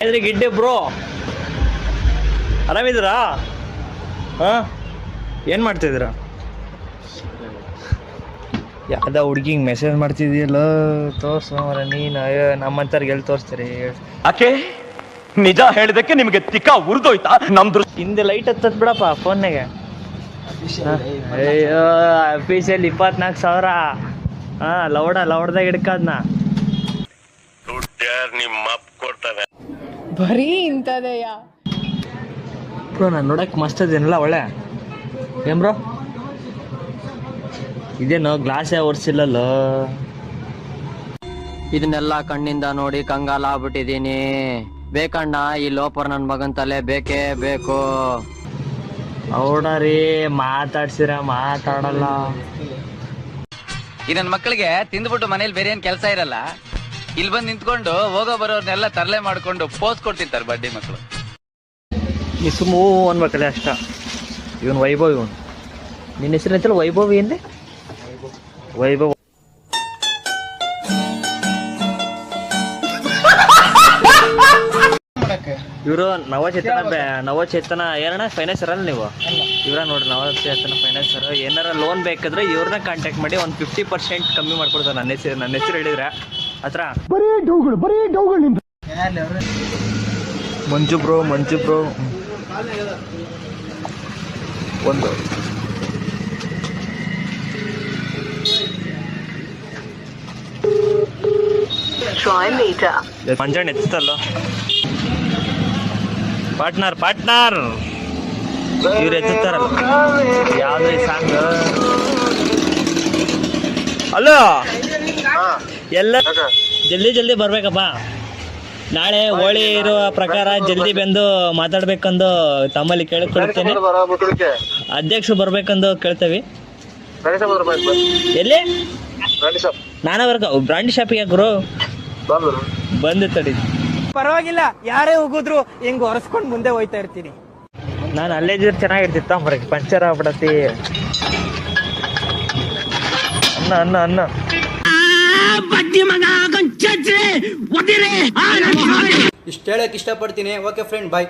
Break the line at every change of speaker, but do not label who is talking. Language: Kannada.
ಗಿಡ್ಡೆ ಬ್ರೋ, ಆರಾಮಿದ್ದೀರಾ? ಹಾಂ, ಏನು ಮಾಡ್ತಿದ್ದೀರಾ? ಯಾವ್ದ ಹುಡುಗಿಗೆ ಮೆಸೇಜ್ ಮಾಡ್ತಿದ್ದೀಯಲ್ಲ, ತೋರ್ಸು ಮರ ನೀನು. ನಮ್ಮಂತವ್ರಿಗೆ ಎಲ್ಲಿ ತೋರಿಸ್ತೀರಿ?
ಯಾಕೆ ನಿಜ ಹೇಳಿದಕ್ಕೆ ನಿಮಗೆ ತಿಕ್ಕ ಉರಿದೋಯ್ತಾ? ನಮ್ದು
ಹಿಂದೆ ಲೈಟ್ ಹತ್ತದ್ ಬಿಡಪ್ಪ ಫೋನ್ನಾಗೆ. ಅಯ್ಯೋ ಅಫೀಸಲ್ಲಿ 24,000. ಹಾಂ, ಲೌಡ್ದಾಗ ಹಿಡ್ಕದ್ನ
ನಿಮ್ಮ ಅಪ್ಪ ಕೊಡ್ತಾರೆ.
ಬರೀ ಇಂಥದೆಯಾ
ಬ್ರೋ? ನಾನು ನೋಡಕ್ಕೆ ಮಸ್ತ್ ಅದೇನಲ್ಲ, ಒಳ್ಳೆ ಏನ್ ಬ್ರೋ? ಇದೇನು ಗ್ಲಾಸೇ ಒರ್ಸಿಲ್ಲಲ್ಲ?
ಇದನ್ನೆಲ್ಲ ಕಣ್ಣಿಂದ ನೋಡಿ ಕಂಗಾಲ ಆಗ್ಬಿಟ್ಟಿದೀನಿ. ಬೇಕಣ್ಣ, ಈ ಲೋಪರ್ ನನ್ ಮಗನ್ ತಲೆ ಬೇಕೇ ಬೇಕು.
ಹೌಡಾ ರೀ, ಮಾತಾಡ್ಸಿರ ಮಾತಾಡಲ್ಲ.
ಈ ನನ್ನ ಮಕ್ಕಳಿಗೆ ತಿಂದ್ಬಿಟ್ಟು ಮನೇಲಿ ಬೇರೆ ಏನ್ ಕೆಲಸ ಇರಲ್ಲ, ಇಲ್ಲಿ ಬಂದು ನಿಂತ್ಕೊಂಡು ಹೋಗೋ ಬರೋರ್ನೆಲ್ಲ ತರಲೆ ಮಾಡ್ಕೊಂಡು ಪೋಸ್ ಕೊಡ್ತಿರ್ತಾರೆ ಬಡ್ಡಿ ಮಕ್ಕಳು.
ನೀ ಸುಮ್ಮೂ ಅನ್ಬೇಕಲ್ಲ ಅಷ್ಟ. ಇವನ್ ವೈಭವ್, ಇವನ್ ನಿನ್ನ ಹೆಸರು ಅಂತಲ್ಲ ವೈಭವ್. ಏನ್ರಿ ವೈಭವ್? ಇವರು ನವಚೇತನ ಏನಣ್ಣ ಫೈನಾನ್ಸರ್ ಅಲ್ಲ ನೀವು? ಇವರ ನೋಡ್ರಿ, ನವಚೇತನ ಫೈನಾನ್ಸರ್. ಏನಾರ ಲೋನ್ ಬೇಕಾದ್ರೆ ಇವ್ರನ್ನ ಕಾಂಟ್ಯಾಕ್ಟ್ ಮಾಡಿ ಒಂದು 50% ಕಮ್ಮಿ ಮಾಡ್ಕೊಡ್ತಾರೆ. ನನ್ನ ಹೆಸರು ಹೇಳಿದ್ರೆ ಹತ್ರ. ಮಂಜು ಬ್ರೋ ಒಂದು ಮಂಜಣ್ಣ ಎತ್ತಲ್ಲ. ಪಾರ್ಟ್ನರ್ ಇವ್ರು ಎತ್ತಾರಲ್ಲ, ಯಾವ್ದು ಸಾಂಗ್? ಅಲೋ, ಎಲ್ಲ ಜಲ್ದಿ ಬರ್ಬೇಕಪ್ಪ. ನಾಳೆ ಹೋಳಿ ಇರುವ ಪ್ರಕಾರ ಜಲ್ದಿ ಬಂದು ಮಾತಾಡ್ಬೇಕಂದು ತಮ್ಮಲ್ಲಿ ಕೇಳ್ಕೊಳ್ತೇನೆ. ಅಧ್ಯಕ್ಷರು ಬರ್ಬೇಕಂದು ಕೇಳ್ತೇವಿ. ಎಲ್ಲಿ? ನಾನೇ ಬ್ರಾಂಡಿ ಶಾಪಿಗೆ ಗುರು ಬಂದು ತಡಿ.
ಪರವಾಗಿಲ್ಲ, ಯಾರೇ ಹೋಗಿದ್ರು ಹಿಂಗ್ ಹೊರಸ್ಕೊಂಡ್ ಮುಂದೆ ಹೋಯ್ತಾ ಇರ್ತೀನಿ.
ನಾನು ಅಲ್ಲೇ ಇದ್ರೆ ಚೆನ್ನಾಗಿರ್ತಿತ್ತ. ಮರಕ್ಕೆ ಪಂಚರ್ ಆಗ್ಬಿಡತಿ. ಅನ್ನ
ಇಷ್ಟು ಹೇಳಕ್ ಇಷ್ಟಪಡ್ತೀನಿ. ಓಕೆ ಫ್ರೆಂಡ್, ಬಾಯ್.